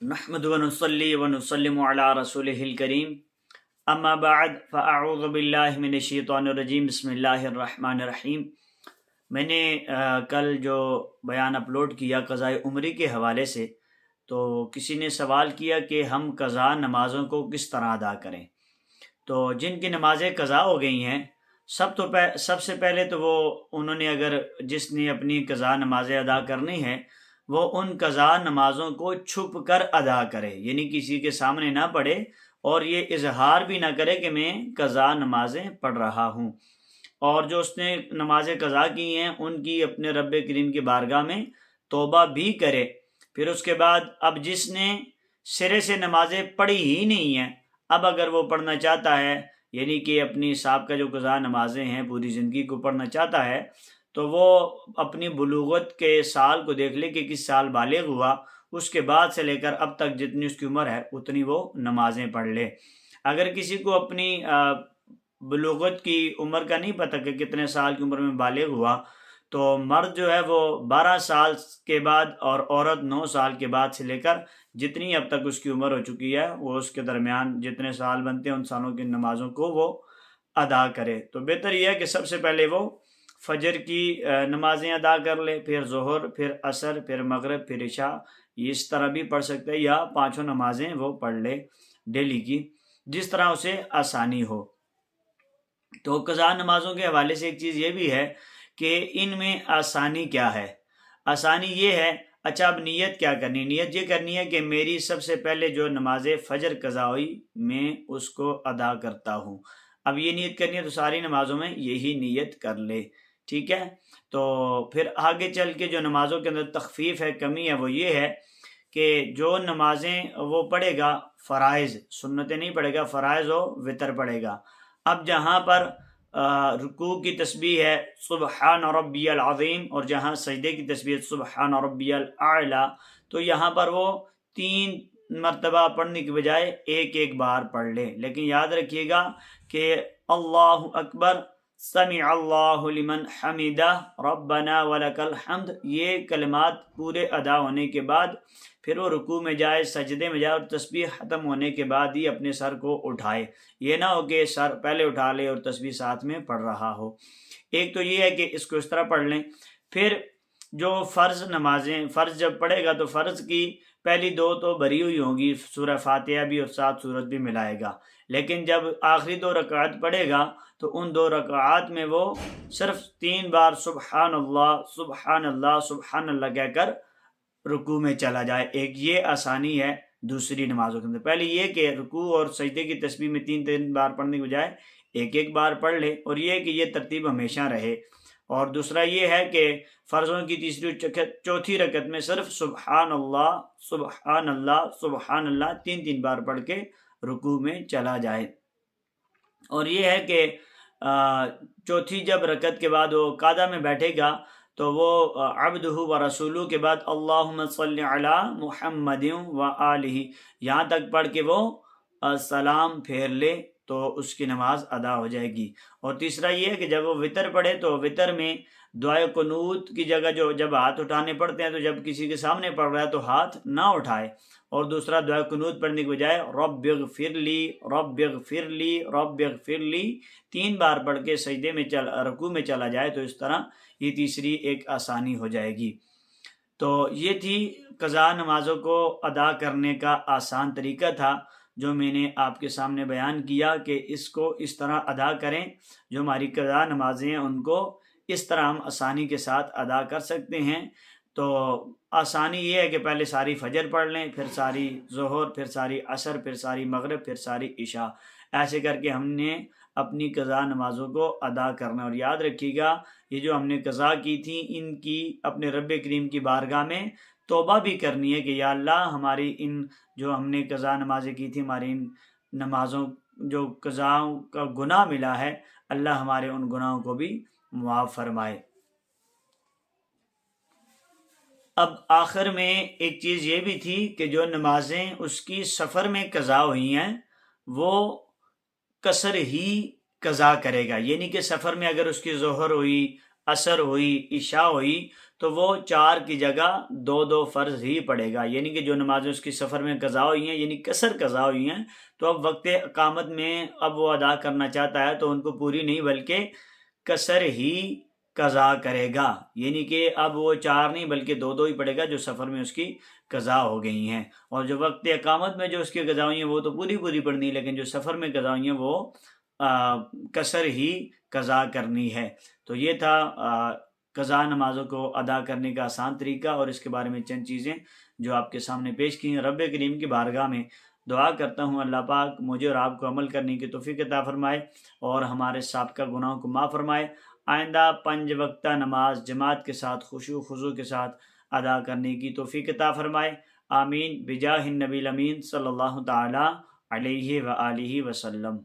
نحمد ونصلی ونسلم علی رسولہ الکریم اما بعد فاعوذ باللہ من الشیطان الرجیم بسم اللہ الرحمن الرحیم۔ میں نے کل جو بیان اپلوڈ کیا قضاء عمری کے حوالے سے، تو کسی نے سوال کیا کہ ہم قضا نمازوں کو کس طرح ادا کریں۔ تو جن کی نمازیں قضا ہو گئی ہیں، سب سے پہلے تو انہوں نے اگر جس نے اپنی قضا نمازیں ادا کرنی ہیں وہ ان قضا نمازوں کو چھپ کر ادا کرے، یعنی کسی کے سامنے نہ پڑھے اور یہ اظہار بھی نہ کرے کہ میں قضا نمازیں پڑھ رہا ہوں۔ اور جو اس نے نمازیں قضا کی ہیں ان کی اپنے رب کریم کی بارگاہ میں توبہ بھی کرے۔ پھر اس کے بعد اب جس نے سرے سے نمازیں پڑھی ہی نہیں ہیں، اب اگر وہ پڑھنا چاہتا ہے، یعنی کہ اپنی سابقہ جو قضا نمازیں ہیں پوری زندگی کو پڑھنا چاہتا ہے، تو وہ اپنی بلوغت کے سال کو دیکھ لے کہ کس سال بالغ ہوا، اس کے بعد سے لے کر اب تک جتنی اس کی عمر ہے اتنی وہ نمازیں پڑھ لے۔ اگر کسی کو اپنی بلوغت کی عمر کا نہیں پتہ کہ کتنے سال کی عمر میں بالغ ہوا، تو مرد جو ہے وہ 12 سال کے بعد اور عورت 9 سال کے بعد سے لے کر جتنی اب تک اس کی عمر ہو چکی ہے وہ اس کے درمیان جتنے سال بنتے ہیں ان سالوں کی نمازوں کو وہ ادا کرے۔ تو بہتر یہ ہے کہ سب سے پہلے وہ فجر کی نمازیں ادا کر لے، پھر ظہر، پھر عصر، پھر مغرب، پھر عشاء، اس طرح بھی پڑھ سکتے ہیں، یا 5 نمازیں وہ پڑھ لے ڈیلی کی، جس طرح اسے آسانی ہو۔ تو قضا نمازوں کے حوالے سے ایک چیز یہ بھی ہے کہ ان میں آسانی کیا ہے۔ آسانی یہ ہے، اچھا اب نیت کیا کرنی؟ نیت یہ کرنی ہے کہ میری سب سے پہلے جو نماز فجر قضا ہوئی میں اس کو ادا کرتا ہوں۔ اب یہ نیت کرنی ہے تو ساری نمازوں میں یہی نیت کر لے، ٹھیک ہے۔ تو پھر آگے چل کے جو نمازوں کے اندر تخفیف ہے، کمی ہے، وہ یہ ہے کہ جو نمازیں وہ پڑھے گا فرائض، سنتیں نہیں پڑھے گا، فرائض و وتر پڑھے گا۔ اب جہاں پر رکوع کی تسبیح ہے سبحان ربی العظیم، اور جہاں سجدے کی تسبیح سبحان ربی الاعلی، تو یہاں پر وہ 3 مرتبہ پڑھنے کی بجائے ایک بار پڑھ لے۔ لیکن یاد رکھیے گا کہ اللہ اکبر، سمع اللہ لمن حمدہ، ربنا ولک الحمد، یہ کلمات پورے ادا ہونے کے بعد پھر وہ رکوع میں جائے، سجدے میں جائے، اور تسبیح ختم ہونے کے بعد ہی اپنے سر کو اٹھائے۔ یہ نہ ہو کہ سر پہلے اٹھا لے اور تسبیح ساتھ میں پڑھ رہا ہو۔ ایک تو یہ ہے کہ اس کو اس طرح پڑھ لیں۔ پھر جو فرض نمازیں، فرض جب پڑھے گا تو فرض کی پہلی 2 تو بھری ہوئی ہوں گی، سورہ فاتحہ بھی اور 7 سورت بھی ملائے گا، لیکن جب آخری 2 رکعت پڑھے گا تو ان 2 رکعات میں وہ صرف 3 بار سبحان اللہ سبحان اللہ سبحان اللہ کہہ کر رکوع میں چلا جائے۔ ایک یہ آسانی ہے دوسری نمازوں کے اندر۔ پہلے یہ کہ رکوع اور سجدے کی تسبیح میں 3 بار پڑھنے کے بجائے ایک بار پڑھ لے، اور یہ کہ یہ ترتیب ہمیشہ رہے۔ اور دوسرا یہ ہے کہ فرضوں کی تیسری چوتھی رکعت میں صرف سبحان اللہ سبحان اللہ سبحان اللہ 3 بار پڑھ کے رکوع میں چلا جائے۔ اور یہ ہے کہ چوتھی جب رکعت کے بعد وہ قعدہ میں بیٹھے گا تو وہ عبدہ و رسولہ کے بعد اللہم صلی علی محمد و آلہ یہاں تک پڑھ کے وہ سلام پھیر لے تو اس کی نماز ادا ہو جائے گی۔ اور تیسرا یہ ہے کہ جب وہ وتر پڑھے تو وتر میں دعائے قنوت کی جگہ جب ہاتھ اٹھانے پڑتے ہیں تو جب کسی کے سامنے پڑھ رہا ہے تو ہاتھ نہ اٹھائے، اور دوسرا دعائے قنوت پڑھنے کے بجائے رب اغفر لی رب اغفر لی رب اغفر لی 3 بار پڑھ کے سجدے میں رکوع میں چلا جائے، تو اس طرح یہ تیسری ایک آسانی ہو جائے گی۔ تو یہ تھی قضا نمازوں کو ادا کرنے کا آسان طریقہ تھا جو میں نے آپ کے سامنے بیان کیا کہ اس کو اس طرح ادا کریں۔ جو ہماری قضا نمازیں ہیں ان کو اس طرح ہم آسانی کے ساتھ ادا کر سکتے ہیں۔ تو آسانی یہ ہے کہ پہلے ساری فجر پڑھ لیں، پھر ساری ظہر، پھر ساری عصر، پھر ساری مغرب، پھر ساری عشاء، ایسے کر کے ہم نے اپنی قضا نمازوں کو ادا کرنا۔ اور یاد رکھیے گا یہ جو ہم نے قضا کی تھی ان کی اپنے رب کریم کی بارگاہ میں توبہ بھی کرنی ہے کہ یا اللہ ہماری ان جو ہم نے قضا نمازیں کی تھی، ہماری ان نمازوں جو قضاؤں کا گناہ ملا ہے، اللہ ہمارے ان گناہوں کو بھی معاف فرمائے۔ اب آخر میں ایک چیز یہ بھی تھی کہ جو نمازیں اس کی سفر میں قضا ہوئی ہیں وہ قصر ہی قضا کرے گا، یعنی کہ سفر میں اگر اس کی ظہر ہوئی، عصر ہوئی، عشاء ہوئی تو وہ 4 کی جگہ 2 فرض ہی پڑھے گا، یعنی کہ جو نمازیں اس کی سفر میں قضا ہوئی ہیں، یعنی قصر قضا ہوئی ہیں، تو اب وقت اقامت میں اب وہ ادا کرنا چاہتا ہے تو ان کو پوری نہیں بلکہ قصر ہی قضا کرے گا، یعنی کہ اب وہ 4 نہیں بلکہ 2 ہی پڑے گا جو سفر میں اس کی قضا ہو گئی ہیں، اور جو وقت اقامت میں جو اس کی قضا ہوئی ہیں وہ تو پوری پڑھنی، لیکن جو سفر میں قضا ہوئی ہیں وہ قصر ہی قضا کرنی ہے۔ تو یہ تھا قضا نمازوں کو ادا کرنے کا آسان طریقہ، اور اس کے بارے میں چند چیزیں جو آپ کے سامنے پیش کی ہیں۔ رب کریم کی بارگاہ میں دعا کرتا ہوں اللہ پاک مجھے اور آپ کو عمل کرنے کی توفیق عطا فرمائے اور ہمارے سابقہ گناہوں کو معاف فرمائے، آئندہ 5 وقتہ نماز جماعت کے ساتھ خشوع خضوع کے ساتھ ادا کرنے کی توفیق عطا فرمائے، آمین بجاہ النبی الامین صلی اللہ تعالی علیہ وآلہ وسلم۔